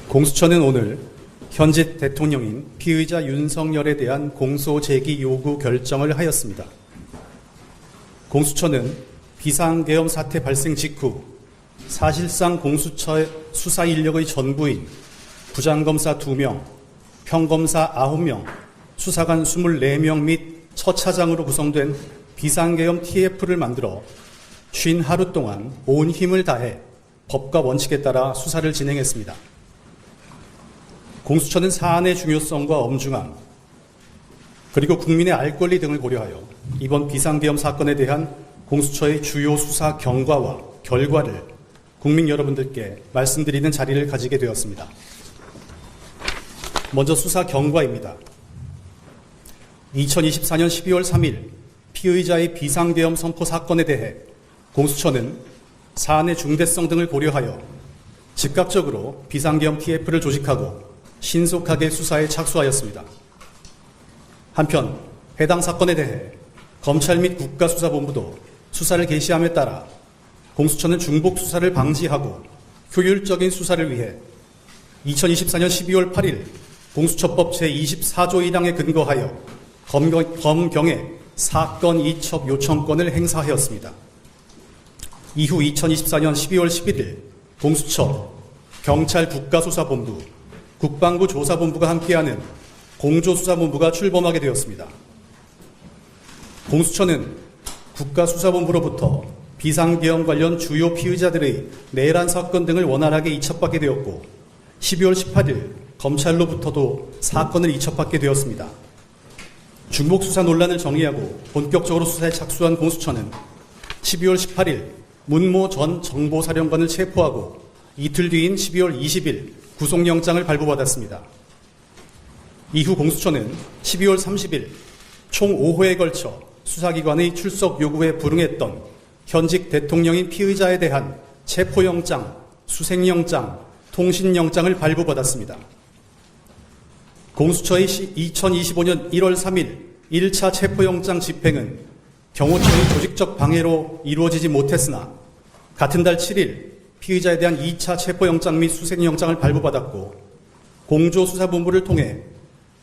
공수처는 오늘 현직 대통령인 피의자 윤석열에 대한 공소 제기 요구 결정을 하였습니다. 공수처는 비상계엄 사태 발생 직후 사실상 공수처의 수사 인력의 전부인 부장검사 2명, 평검사 9명, 수사관 24명 및 처차장으로 구성된 비상계엄 TF를 만들어 50하루 동안 온 힘을 다해 법과 원칙에 따라 수사를 진행했습니다. 공수처는 사안의 중요성과 엄중함, 그리고 국민의 알 권리 등을 고려하여 이번 비상계엄 사건에 대한 공수처의 주요 수사 경과와 결과를 국민 여러분들께 말씀드리는 자리를 가지게 되었습니다. 먼저 수사 경과입니다. 2024년 12월 3일 피의자의 비상계엄 선포 사건에 대해 공수처는 사안의 중대성 등을 고려하여 즉각적으로 비상계엄 TF를 조직하고 신속하게 수사에 착수하였습니다. 한편 해당 사건에 대해 검찰 및 국가수사본부도 수사를 개시함에 따라 공수처는 중복 수사를 방지하고 효율적인 수사를 위해 2024년 12월 8일 공수처법 제24조 1항에 근거하여 검경에 사건 이첩 요청권을 행사하였습니다. 이후 2024년 12월 11일 공수처, 경찰 국가수사본부, 국방부 조사본부가 함께하는 공조수사본부가 출범하게 되었습니다. 공수처는 국가수사본부로부터 비상계엄 관련 주요 피의자들의 내란 사건 등을 원활하게 이첩받게 되었고 12월 18일 검찰로부터도 사건을 이첩받게 되었습니다. 중복수사 논란을 정리하고 본격적으로 수사에 착수한 공수처는 12월 18일 문모 전 정보사령관을 체포하고 이틀 뒤인 12월 20일 구속영장을 발부받았습니다. 이후 공수처는 12월 30일 총 5회에 걸쳐 수사기관의 출석 요구에 불응했던 현직 대통령인 피의자에 대한 체포영장, 수색영장, 통신영장을 발부받았습니다. 공수처의 2025년 1월 3일 1차 체포영장 집행은 경호처의 조직적 방해로 이루어지지 못했으나 같은 달 7일 피의자에 대한 2차 체포영장 및 수색영장을 발부받았고 공조수사본부를 통해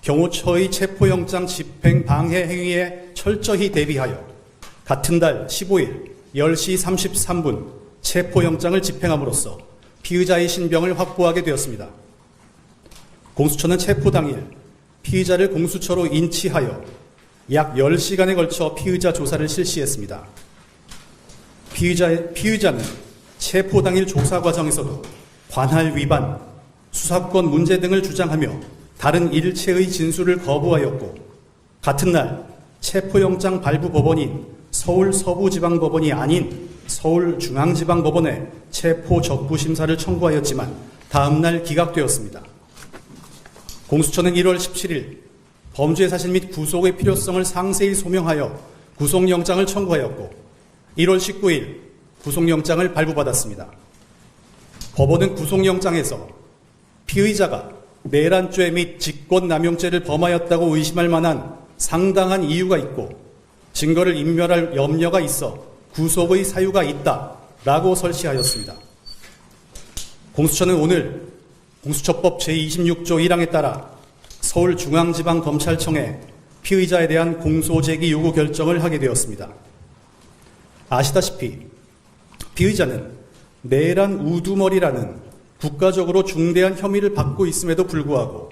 경호처의 체포영장 집행 방해 행위에 철저히 대비하여 같은 달 15일 10시 33분 체포영장을 집행함으로써 피의자의 신병을 확보하게 되었습니다. 공수처는 체포 당일 피의자를 공수처로 인치하여 약 10시간에 걸쳐 피의자 조사를 실시했습니다. 피의자는 체포 당일 조사 과정에서도 관할 위반, 수사권 문제 등을 주장하며 다른 일체의 진술을 거부하였고 같은 날 체포영장 발부 법원인 서울 서부지방법원이 아닌 서울중앙지방법원에 체포 적부 심사를 청구하였지만 다음 날 기각되었습니다. 공수처는 1월 17일 범죄 사실 및 구속의 필요성을 상세히 소명하여 구속영장을 청구하였고 1월 19일 구속영장을 발부받았습니다. 법원은 구속영장에서 피의자가 내란죄 및 직권남용죄를 범하였다고 의심할 만한 상당한 이유가 있고 증거를 인멸할 염려가 있어 구속의 사유가 있다라고 설시하였습니다. 공수처는 오늘 공수처법 제26조 1항에 따라 서울중앙지방검찰청에 피의자에 대한 공소제기 요구 결정을 하게 되었습니다. 아시다시피 피의자는 내란 우두머리라는 국가적으로 중대한 혐의를 받고 있음에도 불구하고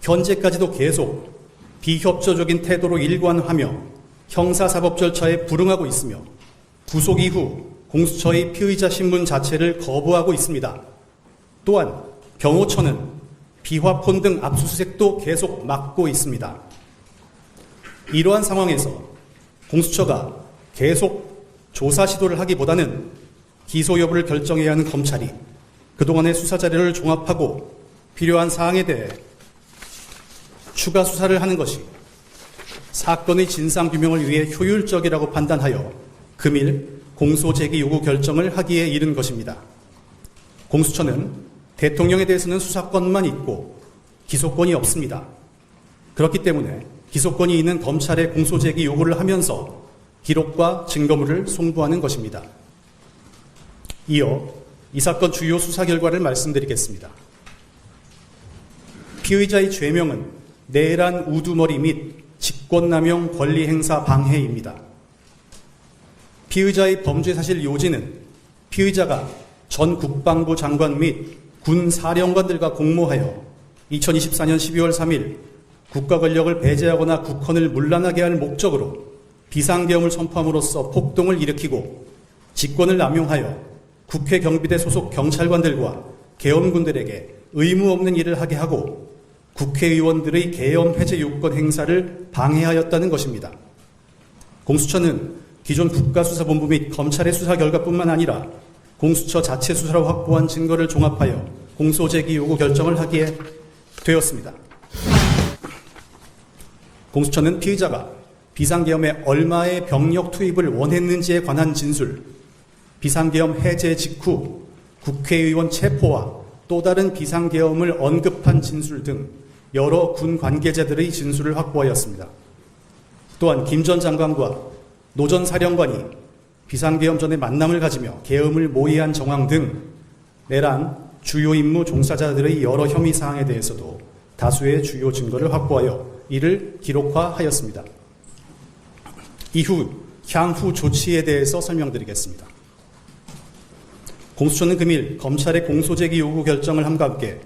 현재까지도 계속 비협조적인 태도로 일관하며 형사사법 절차에 불응하고 있으며 구속 이후 공수처의 피의자 신문 자체를 거부하고 있습니다. 또한 경호처는 비화폰 등 압수수색도 계속 막고 있습니다. 이러한 상황에서 공수처가 계속 조사 시도를 하기보다는 기소 여부를 결정해야 하는 검찰이 그동안의 수사 자료를 종합하고 필요한 사항에 대해 추가 수사를 하는 것이 사건의 진상규명을 위해 효율적이라고 판단하여 금일 공소제기 요구 결정을 하기에 이른 것입니다. 공수처는 대통령에 대해서는 수사권만 있고 기소권이 없습니다. 그렇기 때문에 기소권이 있는 검찰에 공소제기 요구를 하면서 기록과 증거물을 송부하는 것입니다. 이어 이 사건 주요 수사 결과를 말씀드리겠습니다. 피의자의 죄명은 내란 우두머리 및 직권남용 권리행사 방해입니다. 피의자의 범죄 사실 요지는 피의자가 전 국방부 장관 및 군 사령관들과 공모하여 2024년 12월 3일 국가 권력을 배제하거나 국헌을 문란하게 할 목적으로 비상계엄을 선포함으로써 폭동을 일으키고 직권을 남용하여 국회 경비대 소속 경찰관들과 계엄군들에게 의무 없는 일을 하게 하고 국회의원들의 계엄 해제 요건 행사를 방해하였다는 것입니다. 공수처는 기존 국가수사본부 및 검찰의 수사 결과뿐만 아니라 공수처 자체 수사로 확보한 증거를 종합하여 공소제기 요구 결정을 하게 되었습니다. 공수처는 피의자가 비상계엄에 얼마의 병력 투입을 원했는지에 관한 진술, 비상계엄 해제 직후 국회의원 체포와 또 다른 비상계엄을 언급한 진술 등 여러 군 관계자들의 진술을 확보하였습니다. 또한 김 전 장관과 노 전 사령관이 비상계엄 전에 만남을 가지며 계엄을 모의한 정황 등 내란 주요 임무 종사자들의 여러 혐의 사항에 대해서도 다수의 주요 증거를 확보하여 이를 기록화하였습니다. 향후 조치에 대해서 설명드리겠습니다. 공수처는 금일 검찰의 공소제기 요구 결정을 함과 함께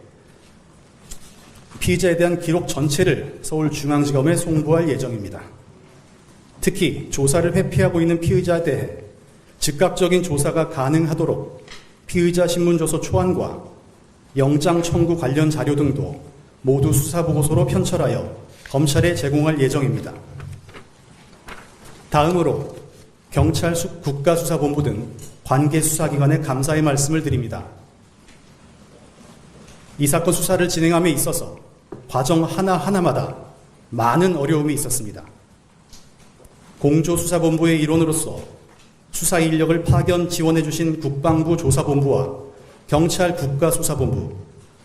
피의자에 대한 기록 전체를 서울중앙지검에 송부할 예정입니다. 특히 조사를 회피하고 있는 피의자에 대해 즉각적인 조사가 가능하도록 피의자 신문조서 초안과 영장 청구 관련 자료 등도 모두 수사보고서로 편철하여 검찰에 제공할 예정입니다. 다음으로 경찰 국가수사본부 등 관계 수사기관에 감사의 말씀을 드립니다. 이 사건 수사를 진행함에 있어서 과정 하나하나마다 많은 어려움이 있었습니다. 공조수사본부의 일원으로서 수사 인력을 파견 지원해 주신 국방부 조사본부와 경찰 국가수사본부,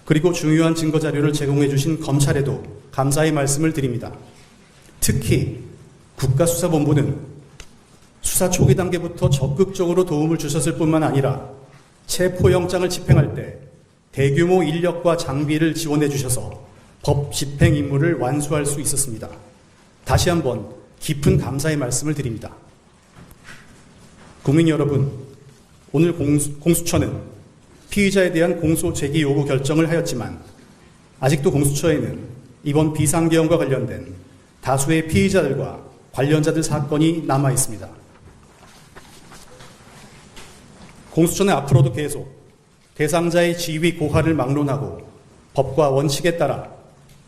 그리고 중요한 증거자료를 제공해 주신 검찰에도 감사의 말씀을 드립니다. 특히 국가수사본부는 수사 초기 단계부터 적극적으로 도움을 주셨을 뿐만 아니라 체포영장을 집행할 때 대규모 인력과 장비를 지원해 주셔서 법 집행 임무를 완수할 수 있었습니다. 다시 한번 깊은 감사의 말씀을 드립니다. 국민 여러분, 오늘 공수처는 피의자에 대한 공소 제기 요구 결정을 하였지만 아직도 공수처에는 이번 비상계엄과 관련된 다수의 피의자들과 관련자들 사건이 남아 있습니다. 공수처는 앞으로도 계속 대상자의 지위 고하를 막론하고 법과 원칙에 따라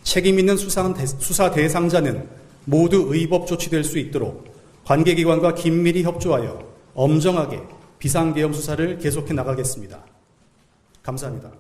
책임 있는 수사 대상자는 모두 의법 조치될 수 있도록 관계기관과 긴밀히 협조하여 엄정하게 비상계엄 수사를 계속해 나가겠습니다. 감사합니다.